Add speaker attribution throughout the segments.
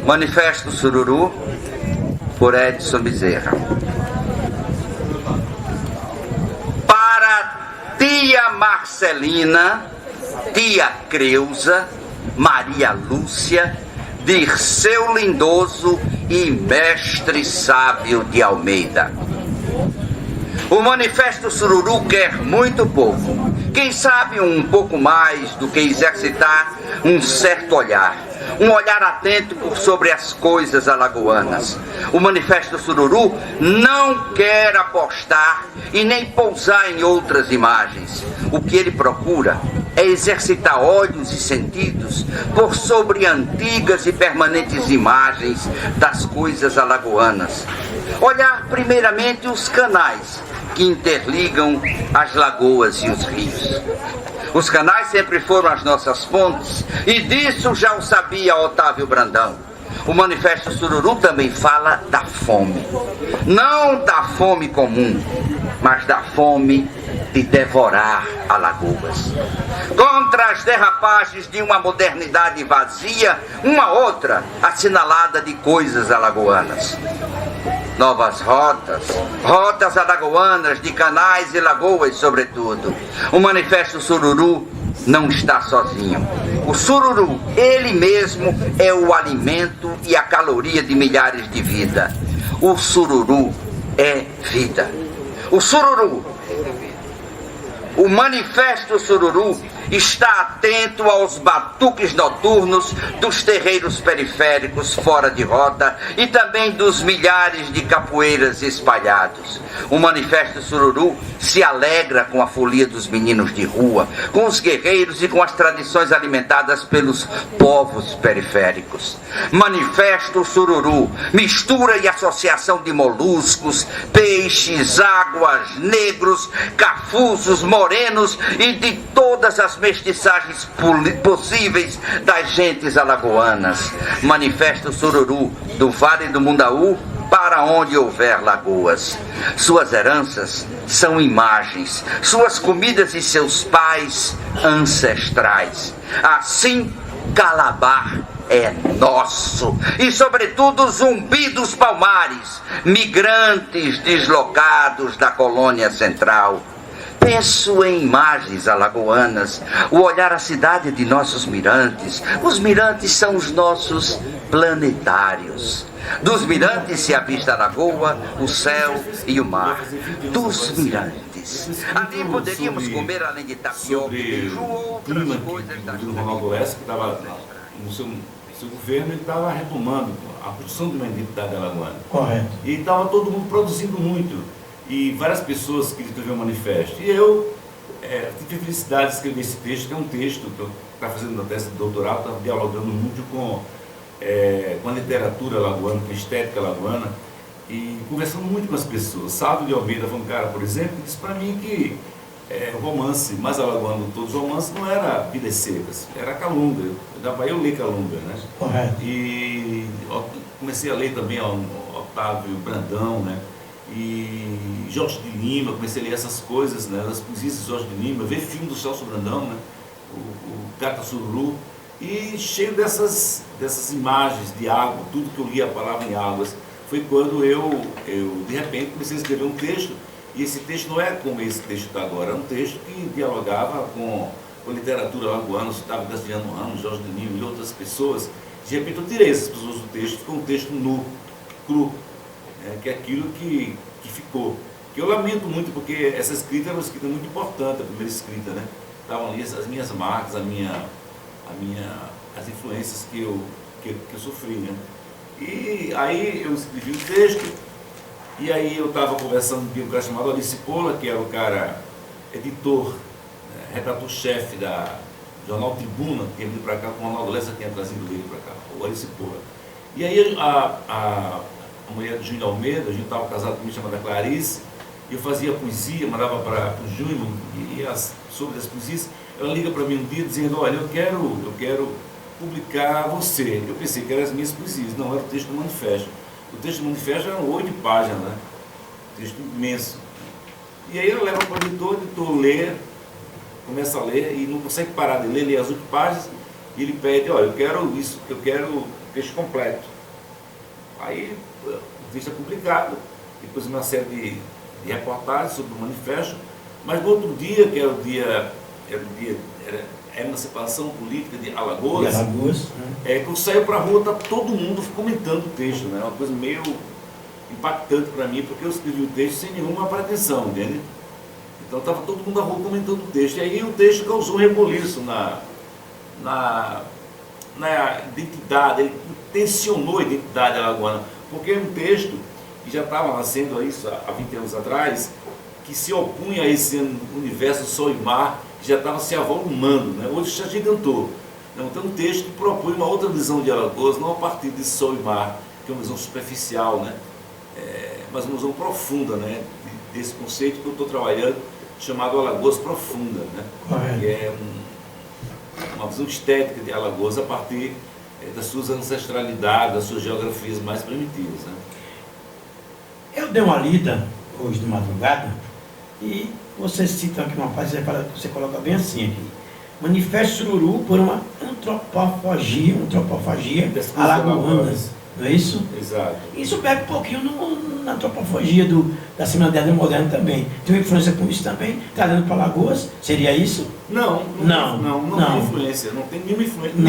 Speaker 1: Manifesto Sururu, por Edson Bezerra. Para tia Marcelina, tia Creuza, Maria Lúcia, Dirceu Lindoso e Mestre Sábio de Almeida. O Manifesto Sururu quer muito pouco. Quem sabe um pouco mais do que exercitar um certo olhar. Um olhar atento por sobre as coisas alagoanas. O Manifesto Sururu não quer apostar e nem pousar em outras imagens. O que ele procura é exercitar olhos e sentidos por sobre antigas e permanentes imagens das coisas alagoanas. Olhar primeiramente os canais que interligam as lagoas e os rios. Os canais sempre foram as nossas fontes, e disso já o sabia Otávio Brandão. O Manifesto Sururu também fala da fome. Não da fome comum, mas da fome de devorar alagoas. Contra as derrapagens de uma modernidade vazia, uma outra assinalada de coisas alagoanas. Novas rotas alagoanas de canais e lagoas sobretudo. O Manifesto Sururu não está sozinho. O sururu, ele mesmo, é o alimento e a caloria de milhares de vidas. O sururu é vida. O sururu, o Manifesto Sururu, está atento aos batuques noturnos dos terreiros periféricos fora de rota e também dos milhares de capoeiras espalhados. O Manifesto Sururu se alegra com a folia dos meninos de rua, com os guerreiros e com as tradições alimentadas pelos povos periféricos. Manifesto Sururu, mistura e associação de moluscos, peixes, águas, negros, cafuzos, morenos e de todas as mestiçagens possíveis das gentes alagoanas. Manifesto Sururu, do Vale do Mundaú para onde houver lagoas. Suas heranças são imagens, suas comidas e seus pais ancestrais. Assim, Calabar é nosso, e sobretudo Zumbi dos Palmares, migrantes deslocados da colônia central. Penso em imagens alagoanas, o olhar a cidade de nossos mirantes. Os mirantes são os nossos planetários. Dos mirantes se avista a lagoa, o céu e o mar. Dos mirantes. Ali poderíamos comer, além de tapioca e beiju, outras coisas da
Speaker 2: vida. O Ronaldo Lessa, que estava no seu governo, ele estava retomando a produção de uma identidade alagoana. Correto. E estava todo mundo produzindo muito. E várias pessoas queriam escrever um manifesto. E eu tive a felicidade de escrever esse texto, que é um texto que eu estava fazendo na tese de doutorado, estava dialogando muito com a literatura alagoana, com a estética alagoana, e conversando muito com as pessoas. Sábio de Almeida foi um cara, por exemplo, que disse para mim que o romance mais alagoano de todos os romances não era Vidas Secas, era Calunga. Da Bahia eu li Calunga, né? Correto. E comecei a ler também Otávio Brandão, né? E Jorge de Lima, comecei a ler essas coisas, né, das poesias de Jorge de Lima, ver filme do Celso Brandão, né, o Gata Sururu, e cheio dessas imagens de água, tudo que eu lia a palavra em águas. Foi quando eu de repente comecei a escrever um texto, e esse texto não é como esse texto está agora, é um texto que dialogava com a literatura alagoana, Otávio Graciliano Ramos, Jorge de Lima e outras pessoas. De repente eu tirei essas pessoas do texto, ficou um texto nu, cru. Que é aquilo que ficou. Que eu lamento muito, porque essa escrita era uma escrita muito importante, a primeira escrita, né? Estavam ali as minhas marcas, as influências que eu sofri, né? E aí eu escrevi o texto, e aí eu estava conversando com um cara chamado Alice Pola, que era o cara editor, redator-chefe da Jornal Tribuna, que tinha vindo para cá, com o Ronaldo Lessa tinha trazido ele para cá, o Alice Pola. E aí a mulher do Júnior Almeida, a gente estava casado com uma chamada Clarice, e eu fazia poesia, mandava para o Júnior, e sobre as poesias, ela liga para mim um dia dizendo, olha, eu quero publicar você. Eu pensei que eram as minhas poesias, não, era o texto do manifesto. O texto do manifesto eram 8 páginas, né? Texto imenso. E aí ela leva para o editor lê, começa a ler, e não consegue parar de ler as 8 páginas, e ele pede, olha, eu quero isso, eu quero o texto completo. Aí o texto é publicado, depois uma série de reportagens sobre o manifesto, mas no outro dia, que era a emancipação política de Alagoas, quando saiu para a rua, tá todo mundo comentando o texto, né? Uma coisa meio impactante para mim, porque eu escrevi o texto sem nenhuma pretensão, entende? Então estava todo mundo na rua comentando o texto, e aí o texto causou um reboliço na identidade, ele tensionou a identidade alagoana, porque é um texto que já estava nascendo isso há 20 anos atrás, que se opunha a esse universo sol e mar, que já estava se avolumando, né? Hoje se agigantou. Então um texto que propõe uma outra visão de Alagoas, não a partir de sol e mar, que é uma visão superficial, né? Mas uma visão profunda, né? Desse conceito que eu estou trabalhando, chamado Alagoas Profunda, né? Que é uma visão estética de Alagoas a partir das suas ancestralidades, das suas geografias mais primitivas, né?
Speaker 3: Eu dei uma lida hoje de madrugada e você cita aqui uma parte, você coloca bem assim aqui: Manifesto Sururu por uma antropofagia alagoana, não é isso?
Speaker 2: Exato.
Speaker 3: Isso pega um pouquinho na antropofagia da Semana de Arte Moderna também. Tem uma influência com isso também, trazendo para Alagoas, seria isso?
Speaker 2: Não tem influência, não tem nenhuma influência,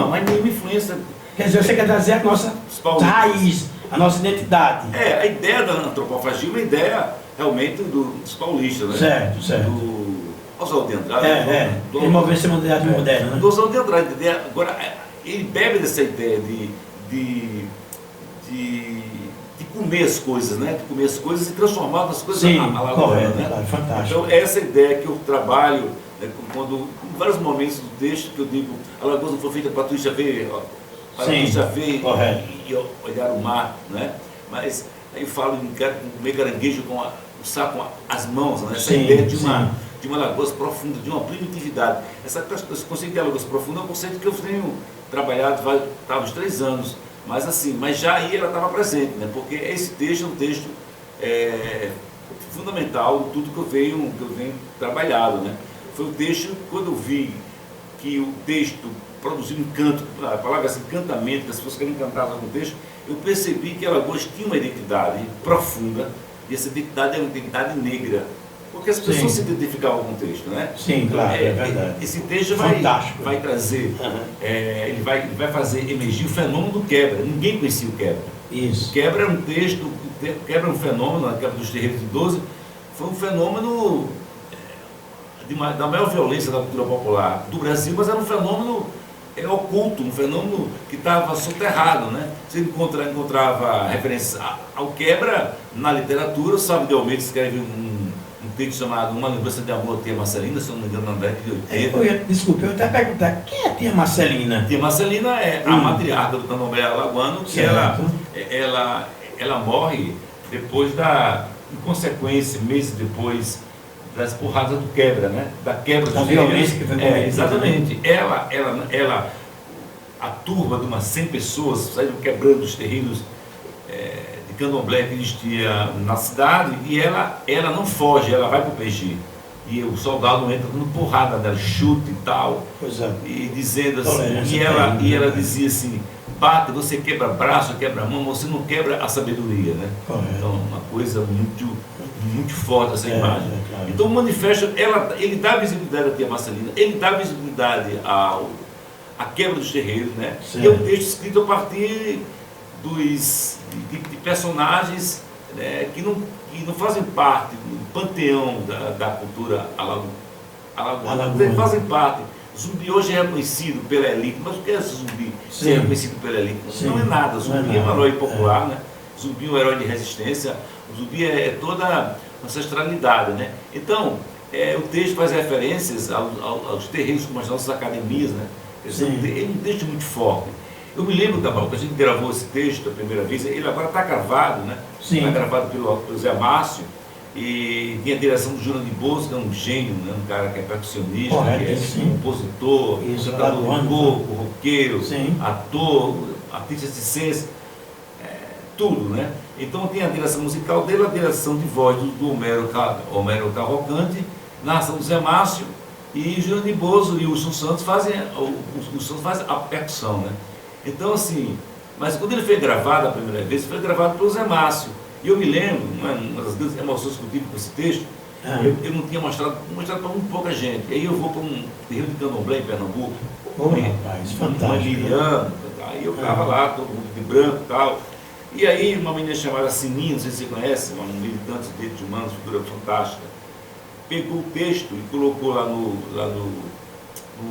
Speaker 2: mas nenhuma influência.
Speaker 3: Quer dizer, você quer trazer a nossa raiz, a nossa identidade.
Speaker 2: A ideia da antropofagia é uma ideia realmente dos paulistas, né?
Speaker 3: Certo.
Speaker 2: Do Oswaldo de Andrade.
Speaker 3: Ele moveu essa modernidade moderna, né?
Speaker 2: Do Oswaldo de Andrade. Agora, ele bebe dessa ideia de comer as coisas, né? De comer as coisas e transformar nas coisas alagoanas, né?
Speaker 3: Claro, fantástico.
Speaker 2: Então, essa ideia que eu trabalho, né, em vários momentos do texto, que eu digo, Alagoas não foi feita para a turista ver, para a turista ver e olhar o mar, né? Mas aí eu falo em comer caranguejo com o saco com as mãos, né? Essa ideia de uma Alagoas profunda, de uma primitividade. Esse conceito de Alagoas profunda é um conceito que eu tenho trabalhado há uns 3 anos. Mas já aí ela estava presente, né? Porque esse texto é um texto fundamental de tudo que eu venho trabalhado, né? Foi um texto, quando eu vi que o texto produziu encanto, a palavra assim, encantamento, que as pessoas querem encantar com o texto, eu percebi que Alagoas tinha uma identidade profunda, e essa identidade é uma identidade negra, porque as pessoas se identificavam com o texto, né?
Speaker 3: Sim, claro, é verdade.
Speaker 2: Esse texto vai trazer, ele vai fazer emergir o fenômeno do quebra. Ninguém conhecia o quebra.
Speaker 3: Isso.
Speaker 2: O quebra é um texto, o quebra é um fenômeno, a quebra dos terreiros de 12, foi um fenômeno da maior violência da cultura popular do Brasil, mas era um fenômeno oculto, um fenômeno que estava soterrado, né? Você encontrava referência ao quebra na literatura. O Sábio de Almeida escreve um texto chamado Uma Lembrança de Amor a Tia Marcelina, se não me engano, na década de 80.
Speaker 3: Desculpe, eu até perguntar, quem é a Tia Marcelina?
Speaker 2: Tia Marcelina é a matriarca do candomblé alagoano, que ela morre depois em consequência, meses depois das porradas do quebra, né? Da quebra
Speaker 3: da violência que foi cometida.
Speaker 2: Exatamente. Ela, a turma de umas 100 pessoas, saíram quebrando os terreiros de candomblé que existia na cidade, e ela não foge, ela vai para o PG. E o soldado entra dando porrada dela, chute e tal, e dizendo assim, e ela dizia assim: bate, você quebra braço, quebra mão, você não quebra a sabedoria, né? Então, uma coisa muito forte essa imagem. Claro. Então o manifesto, ele dá visibilidade à Tia Marcelina, ele dá visibilidade à quebra dos terreiros, né? E é um texto escrito a partir de personagens, né, que não fazem parte do panteão da cultura alagoana. Eles fazem parte. Zumbi hoje é reconhecido pela elite, mas o que é Zumbi ser reconhecido pela elite? Não é nada. Zumbi é um herói popular, né? Zumbi é um herói de resistência. O Zumbi é toda a ancestralidade, né? Então, o texto faz referências aos terreiros como as nossas academias, né? É um texto muito forte. Eu me lembro, Cabral, que a gente gravou esse texto a primeira vez, ele agora está gravado, né? Está gravado pelo Zé Márcio, e tinha a direção do Júnior de Bolso, que é um gênio, né? Um cara que é percussionista, que é compositor, cantador de coco, roqueiro, ator, artista de ciência, tudo, né? Então tem a direção musical dele, a direção de voz do Homero Cavalcante, narração do Zé Márcio, E Jurandir Bozzo e o Wilson Santos fazem, o Santos faz a percussão, né? Então, assim, mas quando ele foi gravado a primeira vez, foi gravado pelo Zé Márcio. E eu me lembro, uma das grandes emoções que eu tive com esse texto, eu não tinha mostrado para muito pouca gente. E aí eu vou para um terreiro de candomblé em Pernambuco,
Speaker 3: rapaz, fantástico.
Speaker 2: Aí eu estava lá, todo mundo de branco e tal. E aí uma menina chamada Sininho, não sei se você conhece, uma militante de direitos humanos, figura fantástica, pegou o texto e colocou lá no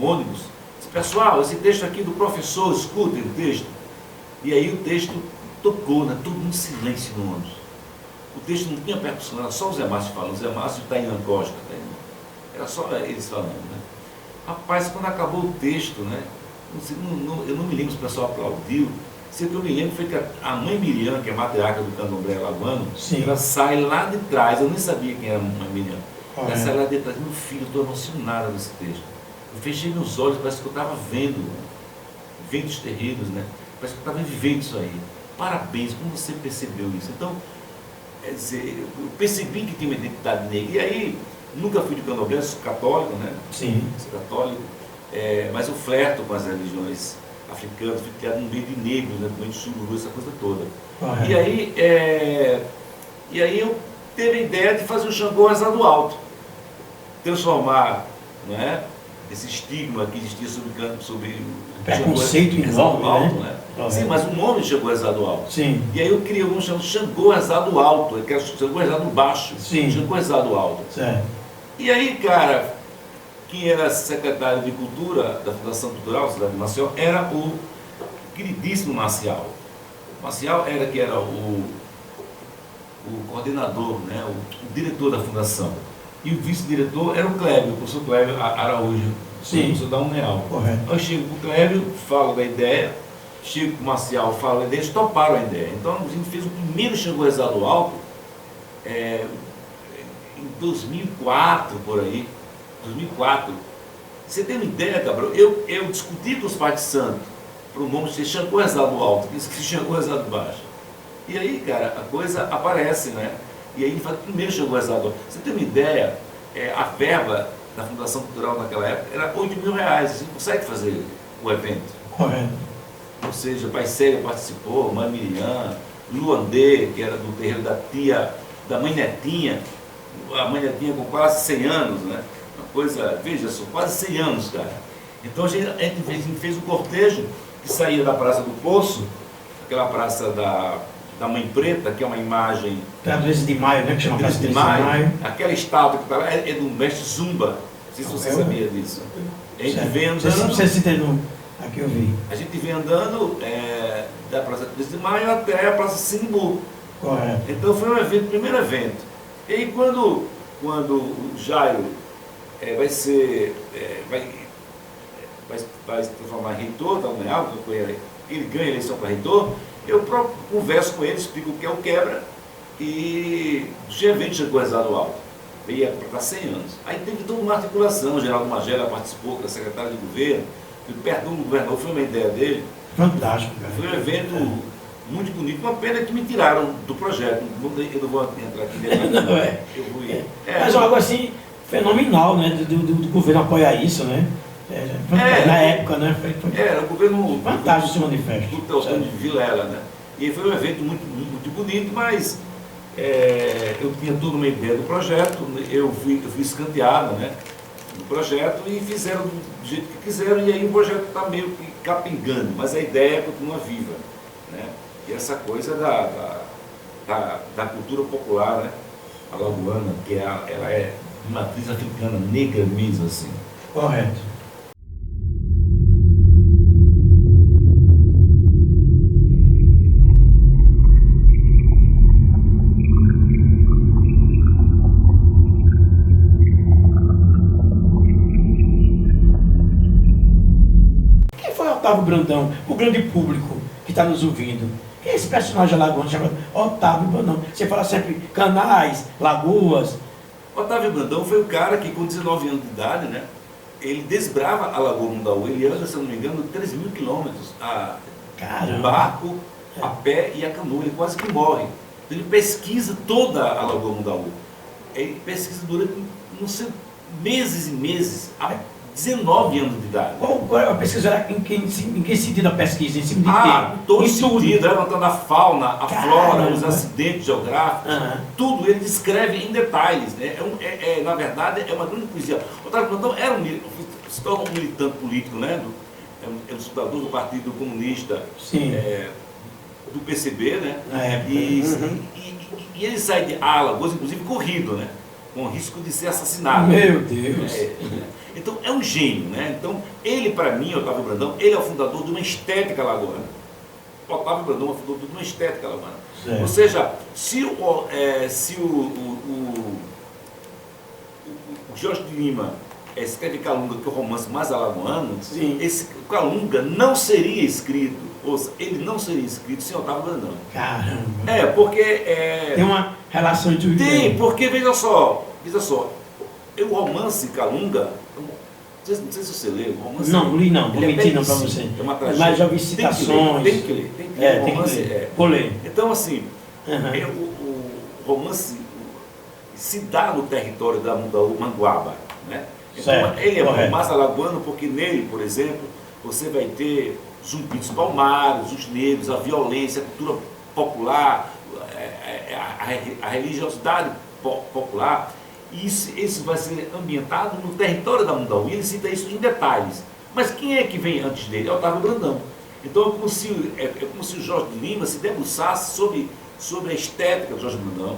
Speaker 2: ônibus. Disse, pessoal, esse texto aqui do professor, escutem o texto. E aí o texto tocou, né? Todo mundo em silêncio no ônibus. O texto não tinha percussão, era só o Zé Márcio falando. O Zé Márcio e Tainan Costa. Era só eles falando, né? Rapaz, quando acabou o texto, né? Eu não me lembro se o pessoal aplaudiu. O que eu me lembro foi que a mãe Miriam, que é matriarca do candomblé alagoano, ela sai lá de trás. Eu nem sabia quem era a mãe Miriam. Ela sai lá de trás. Meu filho, eu estou emocionado nesse texto. Eu fechei meus olhos, parece que eu estava vendo ventos terrenos, né? Parece que eu estava vivendo isso aí. Parabéns, como você percebeu isso? Então, quer dizer, eu percebi que tinha uma identidade negra. E aí, nunca fui de candomblé, sou católico, né?
Speaker 3: Sim.
Speaker 2: Sou católico, mas eu flerto com as religiões africanas, fui criado no meio de negros, né? Com meio de sururu, essa coisa toda. E aí eu teve a ideia de fazer o Xangô rezado alto, transformar, né, esse estigma que existia sobre o
Speaker 3: preconceito enorme,
Speaker 2: alto, né? Sim, mas o nome Xangô rezado alto.
Speaker 3: Sim.
Speaker 2: E aí eu criei um chamado Xangô rezado alto, que era Xangô rezado baixo, Xangô rezado alto.
Speaker 3: Certo.
Speaker 2: E aí, cara, quem era secretário de Cultura da Fundação Cultural Cidade de Maceió era o queridíssimo Marcial. Marcial era o coordenador, né, o diretor da fundação. E o vice-diretor era o Clébio, o professor Clébio Araújo, o professor da Uneal.
Speaker 3: Correto.
Speaker 2: Eu chego para o Clébio, falo da ideia, chego para o Marcial, falo da ideia, eles toparam a ideia. Então a gente fez o primeiro Xangô rezado alto em 2004, por aí. 2004. Você tem uma ideia, Gabriel? Eu discuti com os pais de santo para o nome ser Xangô rezado alto, que isso que Xangô rezado baixo. E aí, cara, a coisa aparece, né? E aí faz o primeiro Xangô rezado alto. Você tem uma ideia? A verba da Fundação Cultural naquela época era R$8.000. Você consegue fazer o evento.
Speaker 3: Correto.
Speaker 2: Ou seja, Pai Célia participou, Mãe Miriam, Luandê, que era do terreiro da Mãe Netinha, a Mãe Netinha com quase 100 anos, né? Uma coisa, veja só, quase 100 anos, cara. Então a gente fez um cortejo que saía da Praça do Poço, aquela praça da Mãe Preta, que é uma imagem...
Speaker 3: Pela 13 de maio, né? Que chama Praça 13 de maio.
Speaker 2: Aquela estátua que está lá é do mestre Zumba. Não sei se você sabia disso. A gente vem andando...
Speaker 3: Você se entendeu? Aqui eu vi.
Speaker 2: A gente vem andando da Praça 13 de Maio até a Praça Sinimbu.
Speaker 3: Correto.
Speaker 2: Então foi um evento, primeiro evento. E aí quando o Jairo vai se transformar em reitor da Uneal, ele ganha a eleição para reitor, eu converso com ele, explico o que é o quebra e tinha evento Xangô rezado alto. Veio para 100 anos. Aí teve toda uma articulação, o Geraldo Magela participou, da secretária de governo, e perto do governador, foi uma ideia dele.
Speaker 3: Fantástico, cara.
Speaker 2: Foi um evento muito bonito, uma pena que me tiraram do projeto. Eu não vou entrar aqui dentro.
Speaker 3: Não,
Speaker 2: eu vou ir.
Speaker 3: Mas algo assim, fenomenal, né? Do governo apoiar isso, né? Na época, né?
Speaker 2: Era o governo...
Speaker 3: Fantástico esse manifesto.
Speaker 2: Do Teostônio de Vilela, né? E foi um evento muito, muito bonito, mas eu tinha toda uma ideia do projeto, eu fui escanteado, né? Do projeto e fizeram do jeito que quiseram, e aí o projeto está meio que capengando, mas a ideia continua viva, né? E essa coisa da cultura popular, né? Alagoana, que ela é de matriz africana, negra mesmo, assim.
Speaker 3: Correto. Quem foi Otávio Brandão, o grande público que está nos ouvindo? Quem é esse personagem alagoano chamado Otávio Brandão? Você fala sempre canais, lagoas.
Speaker 2: Otávio Brandão foi o cara que com 19 anos de idade, né, ele desbrava a Lagoa Mundaú, ele anda, se eu não me engano, 3.000 quilômetros a barco, a pé e a canoa, ele quase que morre. Ele pesquisa toda a Lagoa Mundaú. Ele pesquisa durante não sei meses e meses, há 19 anos de idade.
Speaker 3: Qual a pesquisa era em que sentido a pesquisa? Em cima de quê?
Speaker 2: Em todo sentido, levantando a fauna, a flora, os acidentes geográficos, tudo ele descreve em detalhes. Né? Na verdade, é uma grande poesia. Otávio Brandão se torna um militante político, né? É um estudador do Partido Comunista, do PCB, né? E ele sai de Alagoas, inclusive corrido, né? Com risco de ser assassinado.
Speaker 3: Meu Deus!
Speaker 2: Então é um gênio, né? Então ele, para mim, Otávio Brandão, ele é o fundador de uma estética alagoana. Otávio Brandão é o fundador de uma estética alagoana. Certo. Ou seja, se o Jorge de Lima escreve Calunga, que é o romance mais alagoano, esse Calunga não seria escrito, ou seja, ele não seria escrito sem Otávio Brandão.
Speaker 3: Caramba!
Speaker 2: Porque...
Speaker 3: tem uma relação entre os dois.
Speaker 2: Tem, porque veja só, o romance Calunga, não sei se você leu, o romance...
Speaker 3: Não li não, vou mentir não para você.
Speaker 2: É uma tragédia.
Speaker 3: Mas já vi citações.
Speaker 2: Tem que ler.
Speaker 3: Tem que ler. Vou ler.
Speaker 2: Então, assim, o romance se dá no território da Manguaba, né? Então, certo, ele é mais alagoano porque nele, por exemplo, você vai ter Zumbi dos Palmares, os negros, a violência, a cultura popular, a religiosidade popular. Isso vai ser ambientado no território da Mundaú, e ele cita isso em detalhes. Mas quem é que vem antes dele? É Otávio Brandão. Então é como se o Jorge de Lima se debruçasse sobre a estética do Jorge Brandão,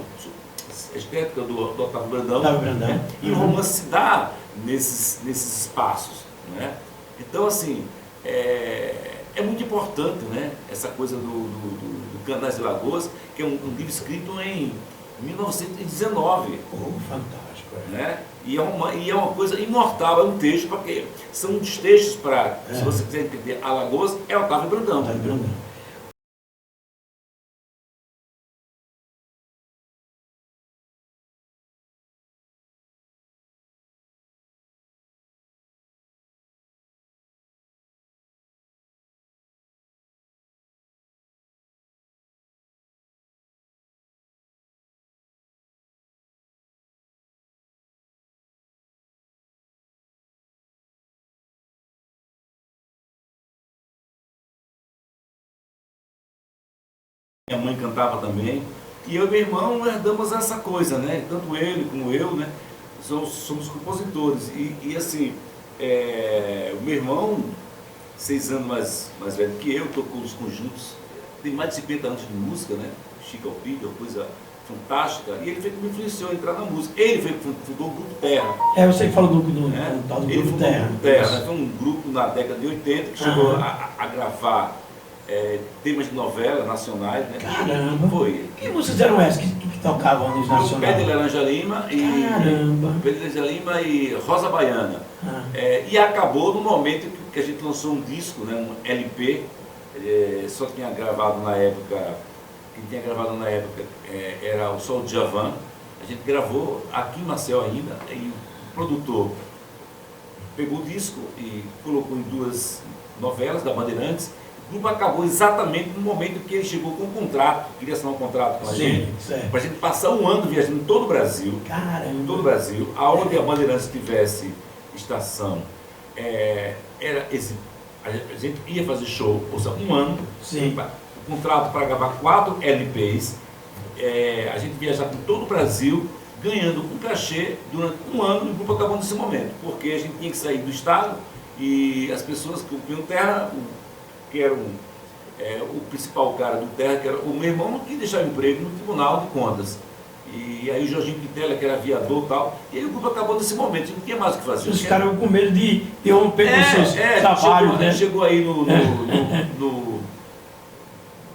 Speaker 2: a estética do Otávio Brandão, né? E o romance se dá nesses espaços, né? Então, assim, é muito importante, né? Essa coisa do Canais de Lagoas, que é um livro escrito em 1919.
Speaker 3: Fantástico.
Speaker 2: Né? E é uma coisa imortal, é um texto, porque são uns textos para, se você quiser entender Alagoas, é Otávio Brandão. Minha mãe cantava também, e eu e meu irmão herdamos essa coisa, né? Tanto ele como eu, né? Somos compositores. E assim, o meu irmão, 6 anos mais velho que eu, tocou os conjuntos, tem mais de 50 anos de música, né? Chico Alpide, uma coisa fantástica, e ele foi que me influenciou a entrar na música. Ele fundou o Grupo Terra.
Speaker 3: Eu sei que fala do Grupo Terra.
Speaker 2: Né? Foi um grupo na década de 80 que chegou a gravar temas de novela nacionais, né?
Speaker 3: Caramba!
Speaker 2: Foi.
Speaker 3: Que músicas eram essas que tocavam nos nacionais?
Speaker 2: Pé de Laranja Lima e Rosa Baiana. E acabou no momento que a gente lançou um disco, né? Um LP, só tinha gravado na época, era o Sol de Javan. A gente gravou aqui em Maceió ainda, e o produtor pegou o disco e colocou em 2 novelas da Bandeirantes. O grupo acabou exatamente no momento que ele chegou com um contrato, queria assinar um contrato com a gente, para a gente passar 1 ano viajando em todo o Brasil.
Speaker 3: Caramba.
Speaker 2: Todo o Brasil, aonde a Bandeirantes tivesse estação, a gente ia fazer show, ou seja, 1 ano, contrato para gravar 4 LPs, a gente viajar por todo o Brasil, ganhando um cachê durante 1 ano, e o grupo acabou nesse momento, porque a gente tinha que sair do estado, e as pessoas que ocupam terra, que era o principal cara do Terra, que era o meu irmão, não quis deixar o emprego no Tribunal de Contas. E aí o Jorginho Pitela, que era aviador e tal, e aí o grupo acabou nesse momento, não tinha mais o que fazer.
Speaker 3: Os caras com medo de romper com seus trabalhos, né?
Speaker 2: Chegou aí no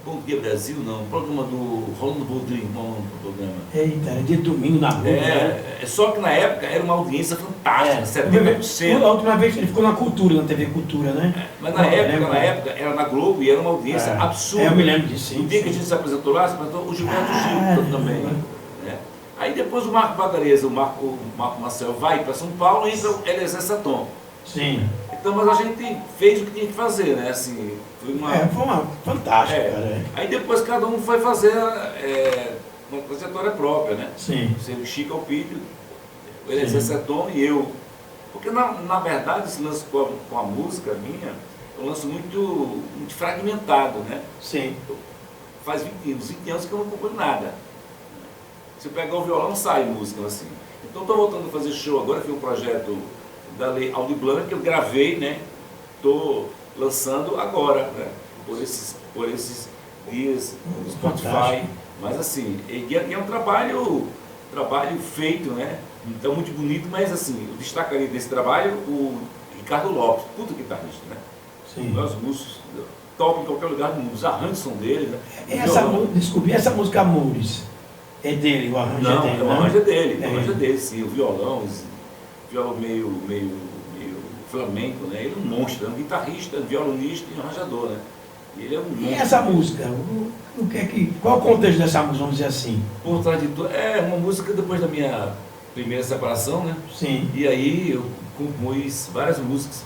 Speaker 2: Bom Dia Brasil, não, o programa do Rolando Boldrin, não o programa.
Speaker 3: Eita, era dia de domingo na rua.
Speaker 2: Só que na época era uma audiência fantástica, 70%.
Speaker 3: A última vez ele ficou na Cultura, na TV Cultura, né?
Speaker 2: Mas na época era na Globo e era uma audiência absurda.
Speaker 3: Eu me lembro disso.
Speaker 2: No dia que a gente se apresentou lá, se apresentou o Gilberto Gil também. Né? Aí depois o Marco Bagareza, o Marco Marcel vai para São Paulo e entra o Eliezer Saton.
Speaker 3: Sim.
Speaker 2: Então, mas a gente fez o que tinha que fazer, né? Assim, foi
Speaker 3: uma fantástica, cara.
Speaker 2: Aí depois cada um foi fazer uma trajetória própria, né?
Speaker 3: Sim.
Speaker 2: O Chico Alpide O Eliezer Seton e eu. Porque, na verdade, esse lance com a música minha é um lance muito fragmentado, né?
Speaker 3: Sim.
Speaker 2: Faz 20 anos que eu não componho nada. Se eu pegar o violão, não sai música assim. Então, estou voltando a fazer show agora, que é um projeto da Lei Aldir Blanc, que eu gravei, né? Estou lançando agora, né? Por esses dias no Spotify. Mas assim, é um trabalho feito, né? Então, muito bonito, mas assim, eu destacaria desse trabalho o Ricardo Lopes, puta guitarrista, né?
Speaker 3: Sim.
Speaker 2: Meus músicos tocam em qualquer lugar do mundo, os arranjos são dele, né?
Speaker 3: Descobri essa música Amores. É dele, o arranjo é dele.
Speaker 2: Não, o arranjo é dele, o arranjo é dele, sim. O violão meio flamenco, né? Ele é um monstro, é um guitarrista, violonista e arranjador, né? Ele é um monstro.
Speaker 3: E essa música? Qual o contexto dessa música, vamos dizer assim?
Speaker 2: Por trás de tudo, é uma música depois da minha primeira separação, né?
Speaker 3: Sim.
Speaker 2: E aí eu compus várias músicas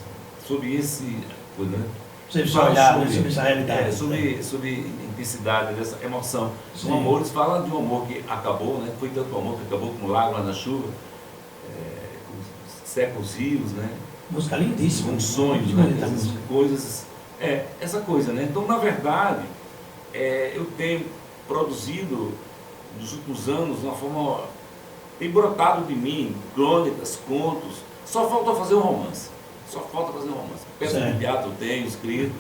Speaker 2: sobre esse coisa, né?
Speaker 3: Sobre esse olhar, sobre essa realidade.
Speaker 2: Sobre intensidade dessa emoção.
Speaker 3: Sim.
Speaker 2: O Amores fala de um amor que acabou, né? Foi tanto amor que acabou como lágrimas na chuva, seca os rios, né?
Speaker 3: Música lindíssima.
Speaker 2: Com sonhos, né? Essas coisas. Essa coisa, né? Então, na verdade, eu tenho produzido nos últimos anos uma forma. Tem brotado de mim crônicas, contos. Só falta fazer um romance. Peça de teatro eu tenho escrito,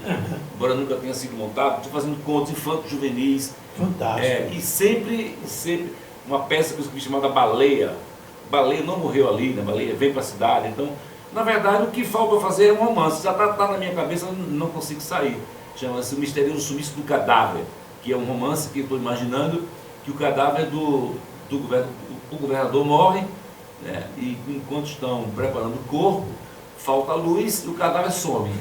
Speaker 2: embora nunca tenha sido montado. Estou fazendo contos infantos juvenis.
Speaker 3: Fantástico.
Speaker 2: E sempre uma peça que eu escrevi chamada Baleia. Baleia não morreu ali, né? Baleia vem para a cidade. Então, na verdade, o que falta fazer é um romance. Já está na minha cabeça, não consigo sair. Chama-se O Misterioso Sumiço do Cadáver, que é um romance que eu estou imaginando que o cadáver do governador morre, né? E enquanto estão preparando o corpo, falta a luz e o cadáver some.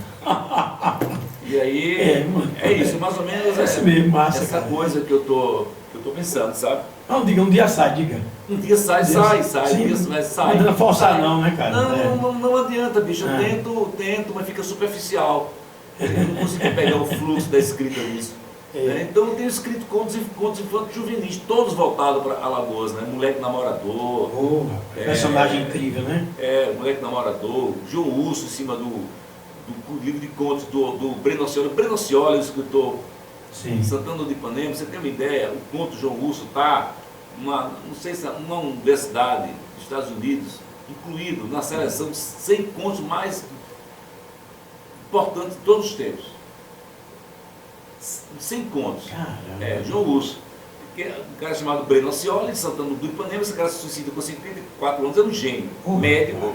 Speaker 2: E aí é isso, mais ou menos essa coisa que eu tô pensando, sabe?
Speaker 3: Não, diga, um dia sai, diga.
Speaker 2: Um dia sai.
Speaker 3: Sim.
Speaker 2: Não
Speaker 3: adianta forçar não, né, cara?
Speaker 2: Não adianta, bicho. Eu tento, mas fica superficial. Eu não consigo pegar o fluxo da escrita nisso. Né? Então eu tenho escrito contos infantos juvenis, todos voltados para Alagoas, né? Moleque Namorador.
Speaker 3: Personagem incrível, né?
Speaker 2: Moleque Namorador, João Urso em cima do livro de contos do Breno Cioli. Breno Cioli, o escritor.
Speaker 3: Sim.
Speaker 2: Santana do Ipanema, você tem uma ideia, o conto João Urso está não sei se uma universidade dos Estados Unidos, incluído na seleção de 100 contos mais importantes de todos os tempos. 100 contos. João Urso. Um cara chamado Breno Cioli, de Santana do Ipanema, esse cara se suicida com 54 anos, era um gênio, médico,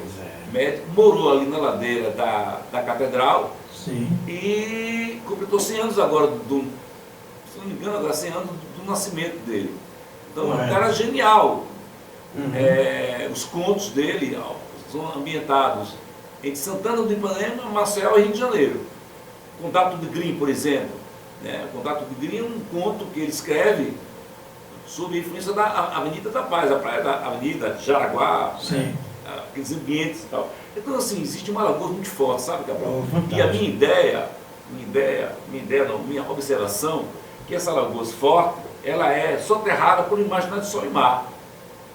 Speaker 2: morou ali na ladeira da catedral.
Speaker 3: Sim.
Speaker 2: E completou 100 anos agora, se não me engano, agora 100 anos do nascimento dele. Então é um cara genial. Os contos dele são ambientados entre Santana do Ipanema, Maceió e Rio de Janeiro. Contato de Grimm, por exemplo. Né? O Contato de Grimm é um conto que ele escreve sob a influência da Avenida da Paz, a praia da Avenida Jaraguá, aqueles ambientes e tal. Então, assim, existe uma Alagoas muito forte, sabe, Cabral? E a minha observação, que essa Alagoas forte, ela é soterrada por um imaginário de sol e mar.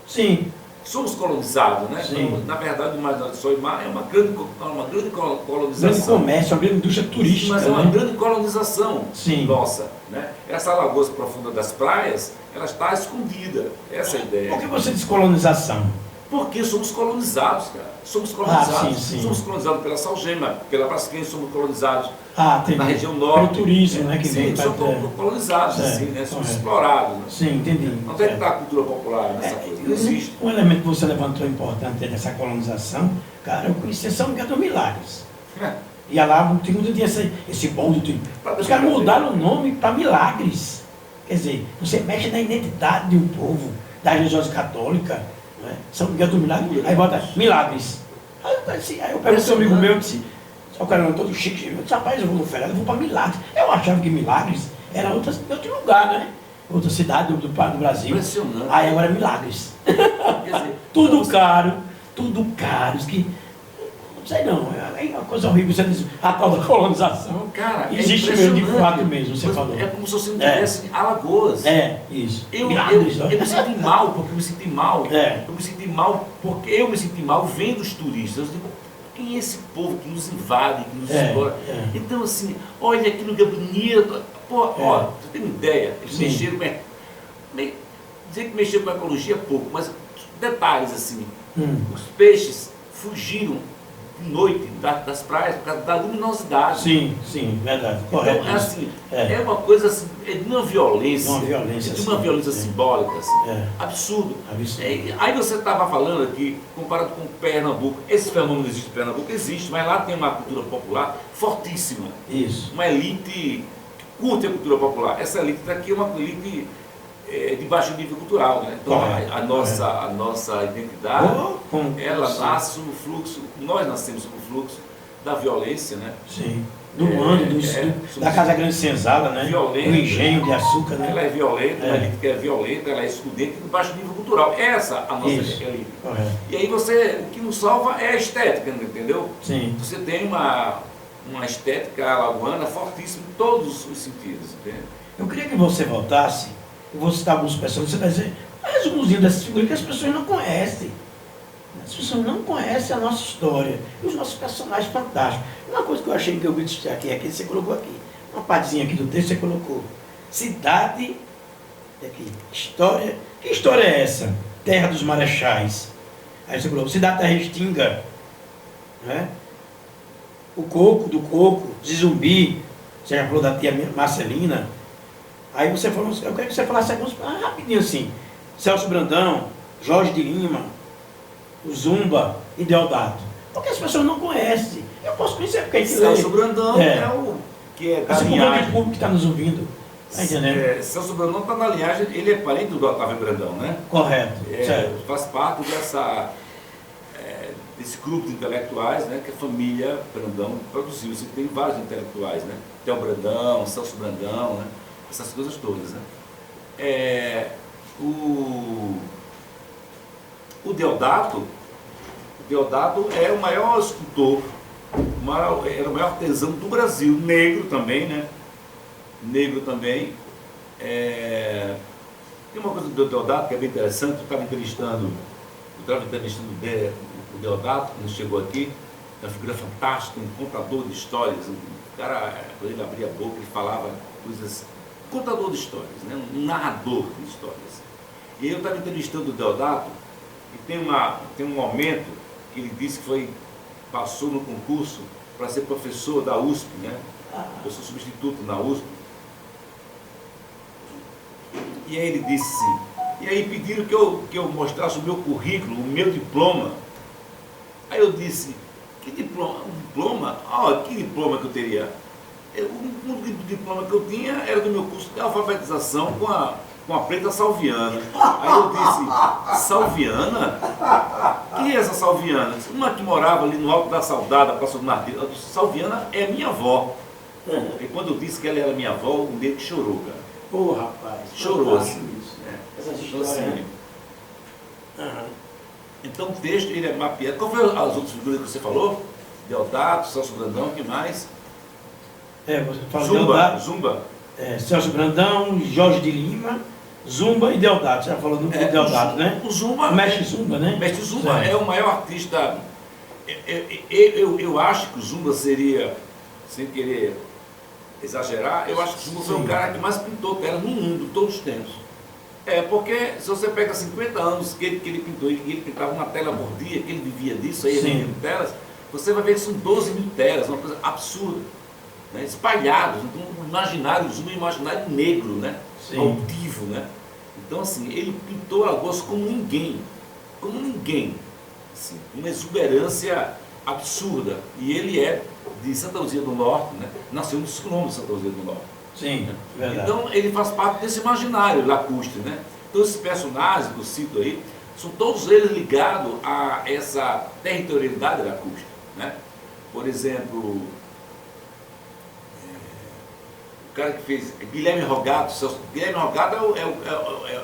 Speaker 3: Sim.
Speaker 2: Somos colonizados, né? Então, na verdade, o imaginário de sol e mar é uma grande colonização.
Speaker 3: Grande comércio, uma grande indústria turística.
Speaker 2: Mas é uma grande colonização nossa. Né? Essa Alagoas profunda das praias, ela está escondida. Essa é a ideia.
Speaker 3: Por que você diz colonização?
Speaker 2: Porque somos colonizados, cara. Somos colonizados.
Speaker 3: Sim.
Speaker 2: Somos colonizados pela Salgema, pela Braskem, somos colonizados na região norte.
Speaker 3: Pelo turismo, né?
Speaker 2: Somos colonizados, assim, né? Somos explorados. Né?
Speaker 3: Sim, entendi.
Speaker 2: Onde é que está a cultura popular nessa coisa? Não existe.
Speaker 3: Um elemento que você levantou importante dessa colonização, cara, eu conheci São Miguel dos Milagres. Ia lá, tem muito dia esse bonde. Os caras mudaram o nome para Milagres. Quer dizer, você mexe na identidade de um povo, da religião católica. São Miguel do Milagre, aí bota Milagres. Aí eu perguntei a um amigo meu, eu disse, o cara não todo chique, eu disse, rapaz, eu vou no feriado, eu vou para Milagres. Eu achava que Milagres era outro lugar, né? Outra cidade do Brasil.
Speaker 2: Impressionante.
Speaker 3: Aí agora é Milagres. Quer dizer, tudo caro. sei não, é uma coisa horrível, você diz, a tal da colonização.
Speaker 2: Cara,
Speaker 3: existe mesmo, de fato mesmo, você falou.
Speaker 2: É como se você não tivesse Alagoas.
Speaker 3: Isso.
Speaker 2: Eu me senti mal, porque eu me senti mal. Eu me senti mal, porque eu me senti mal vendo os turistas. Eu digo, quem é esse povo que nos invade, que nos explora? Então, assim, olha aquilo que é bonito. Pô, ó, você tem uma ideia? Eles mexeram dizer que mexeram com a ecologia é pouco, mas detalhes assim. Os peixes fugiram de noite das praias por causa da luminosidade.
Speaker 3: Sim, verdade. Correto.
Speaker 2: Então, assim, é uma coisa assim, é de uma violência. De uma violência simbólica, assim, absurdo. Aí você estava falando aqui, comparado com Pernambuco, esse fenômeno existe em Pernambuco, existe, mas lá tem uma cultura popular fortíssima.
Speaker 3: Isso.
Speaker 2: Uma elite que curte a cultura popular. Essa elite daqui é uma elite de baixo nível cultural, né? Então a nossa identidade, ela nasce sob o fluxo, nós nascemos sob o fluxo da violência, né?
Speaker 3: Sim. Do mando, da Casa Grande Senzala, né?
Speaker 2: Violenta,
Speaker 3: o engenho de açúcar, né?
Speaker 2: Ela é violenta, uma elite que é violenta, ela é excludente do baixo nível cultural. Essa a nossa elite. E aí o que nos salva é a estética, entendeu?
Speaker 3: Sim.
Speaker 2: Você tem uma estética alagoana fortíssima em todos os sentidos, entende?
Speaker 3: Eu queria que você voltasse. Eu vou citar alguns personagens, você vai dizer, resumozinho dessas figuras que as pessoas não conhecem. As pessoas não conhecem a nossa história e os nossos personagens fantásticos. Uma coisa que eu achei que eu vi aqui é que você colocou aqui. Uma partezinha aqui do texto você colocou. Cidade, aqui, história. Que história é essa? Terra dos Marechais. Aí você colocou Cidade da Restinga. Né? O Coco, do Coco, Zumbi. Você já falou da tia Marcelina. Aí você falou, eu queria que você falasse alguns rapidinho assim. Celso Brandão, Jorge de Lima, o Zumba e Deodato. Porque as pessoas não conhecem. Eu posso conhecer porque a gente
Speaker 2: Celso Brandão é o que é da linhagem.
Speaker 3: O público que está nos ouvindo. Está entendendo?
Speaker 2: Celso Brandão está na linhagem, ele é parente do Otávio Brandão, né?
Speaker 3: Correto.
Speaker 2: Faz parte desse grupo de intelectuais, né, que a família Brandão produziu. Você tem vários intelectuais, né? Theo Brandão, Celso Brandão, né? Essas coisas todas, né? O Deodato é o maior escultor, era o maior artesão do Brasil, negro também, né? Negro também. Tem uma coisa do Deodato que é bem interessante, eu estava entrevistando o Deodato, quando chegou aqui, uma figura fantástica, um contador de histórias, um cara, quando ele abria a boca, ele falava coisas, contador de histórias, né? Um narrador de histórias. E aí eu estava entrevistando o Deodato, e tem um momento que ele disse que passou no concurso para ser professor da USP, né? Professor substituto na USP. E aí ele disse assim, e aí pediram que eu mostrasse o meu currículo, o meu diploma. Aí eu disse, que diploma? Um diploma? Que diploma que eu teria? O único diploma que eu tinha era do meu curso de alfabetização com a Preta Salviana. Aí eu disse, Salviana? Quem é essa Salviana? Uma que morava ali no Alto da Saudade, na Praça do Martírio. Eu disse, Salviana é minha avó. E quando eu disse que ela era minha avó, o nego chorou, cara.
Speaker 3: Pô, rapaz.
Speaker 2: Chorou assim.
Speaker 3: Essas
Speaker 2: Então,
Speaker 3: histórias.
Speaker 2: assim, então o texto ele é mapeado. Qual foi as outras figuras que você falou? Deodato, Celso Brandão, o que mais?
Speaker 3: Você fala
Speaker 2: Zumba.
Speaker 3: Celso Brandão, Jorge de Lima, Zumba e Deodato. Você já falou do Deodato, né?
Speaker 2: O Zumba.
Speaker 3: O Mestre Zumba, né?
Speaker 2: Mestre Zumba é o maior artista. Eu acho que o Zumba seria, sem querer exagerar, eu acho que o Zumba foi o cara que mais pintou tela no mundo, todos os tempos. Porque se você pega 50 anos que ele pintou, e ele pintava uma tela por dia, que ele vivia disso, aí ele telas, você vai ver que são 12 mil telas, uma coisa absurda, né? Espalhados. Então o imaginário, o Zumba é um imaginário negro, né? Altivo, né? Então assim, ele pintou Alagoas como ninguém, assim, uma exuberância absurda. E ele é de Santa Luzia do Norte, né? Nasceu nos quilômetros de Santa Luzia do Norte.
Speaker 3: Sim, verdade.
Speaker 2: Então ele faz parte desse imaginário lacustre, né? Então esses personagens que eu cito aí, são todos eles ligados a essa territorialidade lacustre, né? Por exemplo, o cara que fez Guilherme Rogato, Guilherme Rogato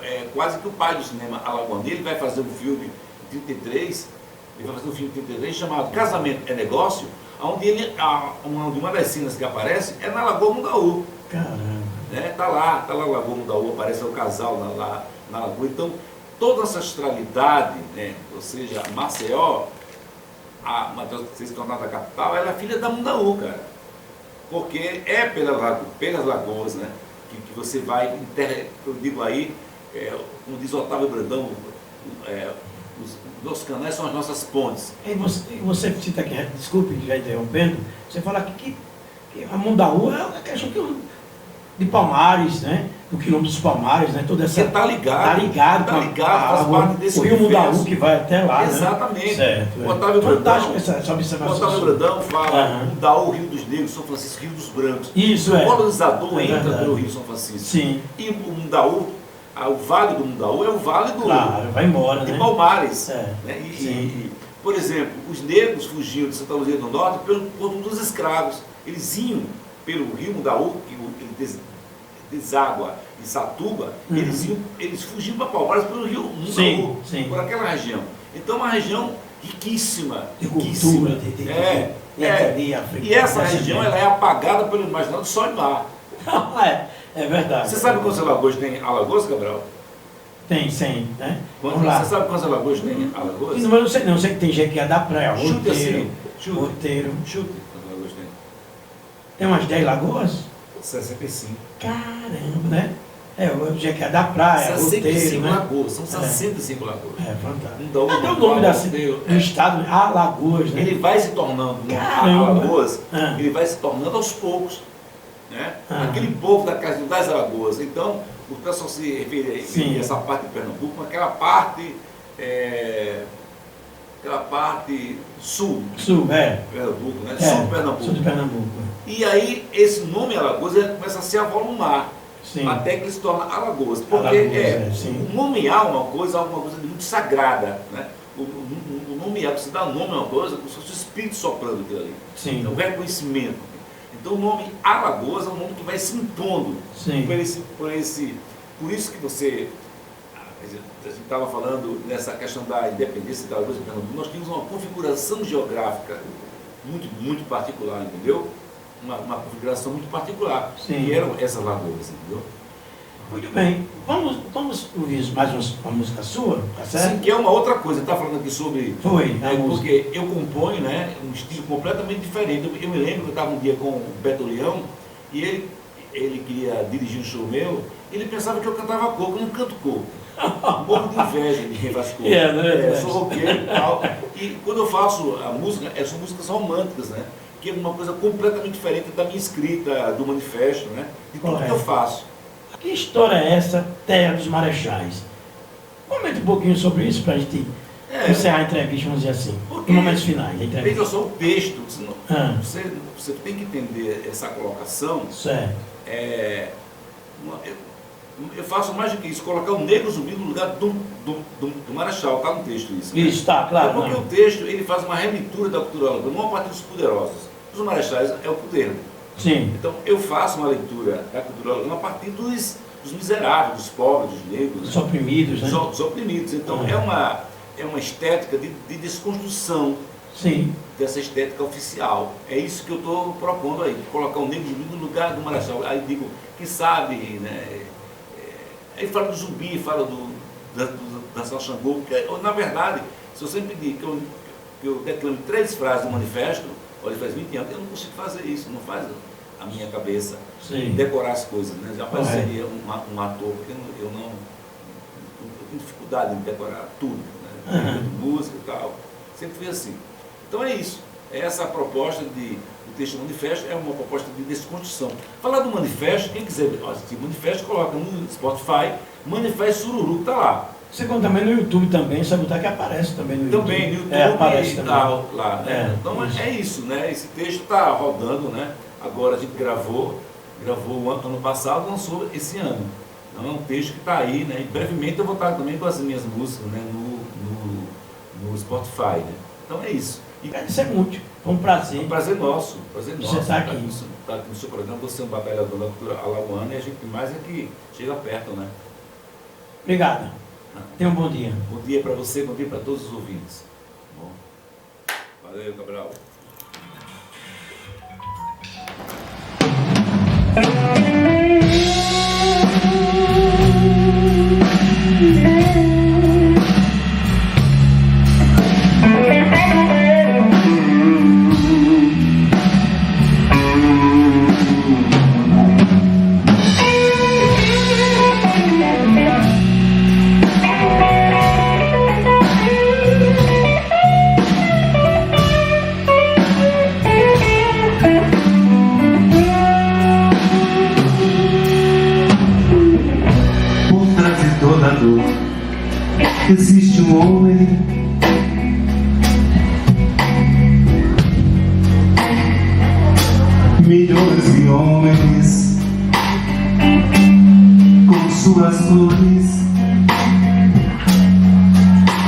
Speaker 2: é quase que o pai do cinema alagoano. Ele vai fazer um filme em 33, ele vai fazer um filme de 33 chamado Casamento é Negócio, onde uma das cenas que aparece é na Lagoa Mundaú.
Speaker 3: Caramba.
Speaker 2: Né? Tá lá a Lagoa Mundaú, aparece o casal na Lagoa. Então, toda essa ancestralidade, né? Ou seja, Maceió, a Matheus, vocês estão na capital, ela é filha da Mundaú, cara. Porque é pelas lagoas, né? Que você vai, eu digo aí, como diz Otávio Brandão, os nossos canais são as nossas pontes.
Speaker 3: E você cita aqui, desculpe já interrompendo, você fala que a Mundaú é uma questão de Palmares, né? Do quilômetro dos Palmares, né? Toda essa.
Speaker 2: Você está ligado, faz parte desse
Speaker 3: o Rio Mundaú que vai até lá.
Speaker 2: Exatamente.
Speaker 3: Né? Certo,
Speaker 2: o Otávio Brandão,
Speaker 3: essa observação.
Speaker 2: O Otávio Brandão fala Mundaú, Rio dos Negros, São Francisco, Rio dos Brancos.
Speaker 3: Isso
Speaker 2: o colonizador entra pelo Rio São Francisco.
Speaker 3: Sim.
Speaker 2: E o Mundaú, o Vale do Mundaú é o Vale do.
Speaker 3: Claro, vai embora,
Speaker 2: de
Speaker 3: né?
Speaker 2: Palmares.
Speaker 3: Né?
Speaker 2: Por exemplo, os negros fugiam de Santa Luzia do Norte por dos escravos. Eles iam pelo Rio Mundaú, que ele deságua em Satuba, eles fugiam para Palmares pelo Rio Mundaú, por aquela região. Então, uma região riquíssima.
Speaker 3: De cultura,
Speaker 2: e essa região ela é apagada pelo imaginário do sol e mar.
Speaker 3: É verdade.
Speaker 2: Você sabe quantas lagoas tem Alagoas, Gabriel?
Speaker 3: Tem 100, né?
Speaker 2: Você sabe quantas lagoas tem Alagoas?
Speaker 3: Não, eu não sei que tem Jequié da Praia,
Speaker 2: Chute assim.
Speaker 3: Roteiro.
Speaker 2: Chute. Quantas lagoas tem?
Speaker 3: Tem umas 10 lagoas?
Speaker 2: 65.
Speaker 3: Caramba, né? O Jequié da Praia,
Speaker 2: 65
Speaker 3: Roteiro,
Speaker 2: lagoas, são 65 lagoas.
Speaker 3: Fantástico.
Speaker 2: Então,
Speaker 3: até o nome do estado, Alagoas, né?
Speaker 2: Ele vai se tornando, Alagoas, ele vai se tornando aos poucos. Né? Aquele povo das Alagoas. Então, o pessoal se refere a essa parte de Pernambuco, aquela parte sul.
Speaker 3: Sul,
Speaker 2: Pernambuco, né? Sul de Pernambuco.
Speaker 3: Sul de Pernambuco.
Speaker 2: E aí, esse nome Alagoas começa a se avolumar. Sim. Até que ele se torna Alagoas. Porque o nomear uma coisa é alguma coisa muito sagrada. Né? O nomear, você dá nome a uma coisa, como se fosse o espírito soprando aquilo ali. Sim. Então, o reconhecimento. Então o nome Alagoas é um nome que vai se impondo por isso que você, a gente estava falando nessa questão da independência da Alagoas de Pernambuco, nós tínhamos uma configuração geográfica muito particular, entendeu? Uma configuração muito particular, que eram essas lagoas, entendeu?
Speaker 3: Muito bem. Vamos ouvir mais uma música sua, tá certo?
Speaker 2: Sim, que é uma outra coisa. Está falando aqui sobre...
Speaker 3: porque
Speaker 2: eu componho, né, um estilo completamente diferente. Eu me lembro que eu estava um dia com o Beto Leão e ele queria dirigir um show meu, ele pensava que eu cantava coco. Eu não canto coco. Um pouco de inveja de quem faz coco. Eu sou roqueiro e tal. E quando eu faço a música, são músicas românticas, né? Que é uma coisa completamente diferente da minha escrita, do manifesto, né? De tudo que eu faço.
Speaker 3: Que história é essa, Terra dos Marechais? Comente um pouquinho sobre isso para a gente encerrar a entrevista, vamos dizer assim, em momentos finais da entrevista.
Speaker 2: Veja só o texto, você tem que entender essa colocação.
Speaker 3: Certo.
Speaker 2: Eu faço mais do que isso, colocar o negro zumbi no lugar do Marechal, está no texto isso.
Speaker 3: Isso, está, claro.
Speaker 2: Porque o texto ele faz uma releitura da cultura alagoana, não a partir dos poderosos. Os Marechais é o poder.
Speaker 3: Sim.
Speaker 2: Então eu faço uma leitura da cultura alagoana a partir dos miseráveis, dos pobres, dos negros.
Speaker 3: Dos oprimidos, né?
Speaker 2: Dos oprimidos. Então é uma estética de desconstrução dessa estética oficial. É isso que eu estou propondo aí, colocar o negro zumbi no lugar do Marechal. Aí digo, quem sabe, né? Aí fala do zumbi, fala da Xangô, porque na verdade, se eu sempre pedir que eu declame 3 frases do manifesto, olha, faz 20 anos, eu não consigo fazer isso, não faz a minha cabeça decorar as coisas, né? Já seria um ator, porque eu tenho dificuldade em decorar tudo, né? Música e tal, sempre fui assim. Então é isso, essa proposta do texto do manifesto é uma proposta de desconstrução. Falar do manifesto, quem quiser assistir manifesto, coloca no Spotify, Manifesto Sururu, que está lá.
Speaker 3: Você conta também no YouTube também, você botar que aparece também no YouTube.
Speaker 2: Também no YouTube
Speaker 3: aparece
Speaker 2: também. Lá, né? Então é isso, né? Esse texto está rodando, né? Agora a gente gravou ano passado, lançou esse ano. Então é um texto que está aí, né? E brevemente eu vou estar também com as minhas músicas, né? No Spotify, né? Então é isso.
Speaker 3: Agradecer muito, foi um prazer.
Speaker 2: É um prazer nosso. Você
Speaker 3: está aqui.
Speaker 2: Tá aqui no seu programa, você é um batalhador da cultura alagoana e a gente mais é que chega perto, né?
Speaker 3: Obrigado. Tenha um bom dia.
Speaker 2: Bom dia para você, bom dia para todos os ouvintes. Bom. Valeu, Cabral.
Speaker 4: Existe um homem milhões de homens com suas dores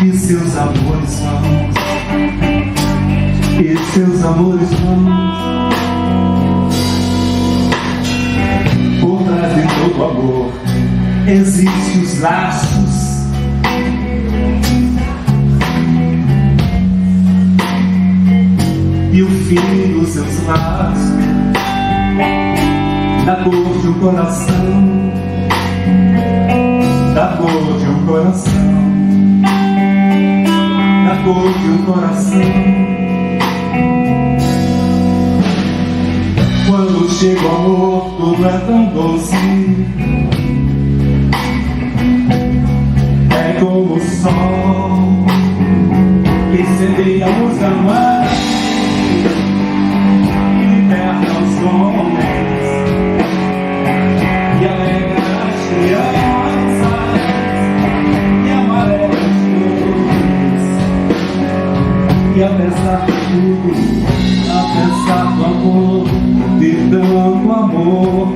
Speaker 4: e seus amores vão, e seus amores vão. Por trás de todo amor existem os laços e o fim dos seus laços, da cor de um coração, da cor de um coração, da cor de um coração. Quando chega o amor, tudo é tão doce, é como o sol que incendeia os amantes, liberta os homens e alegra as crianças e amarela as flores. E apesar de tudo, apesar do amor, de tanto amor,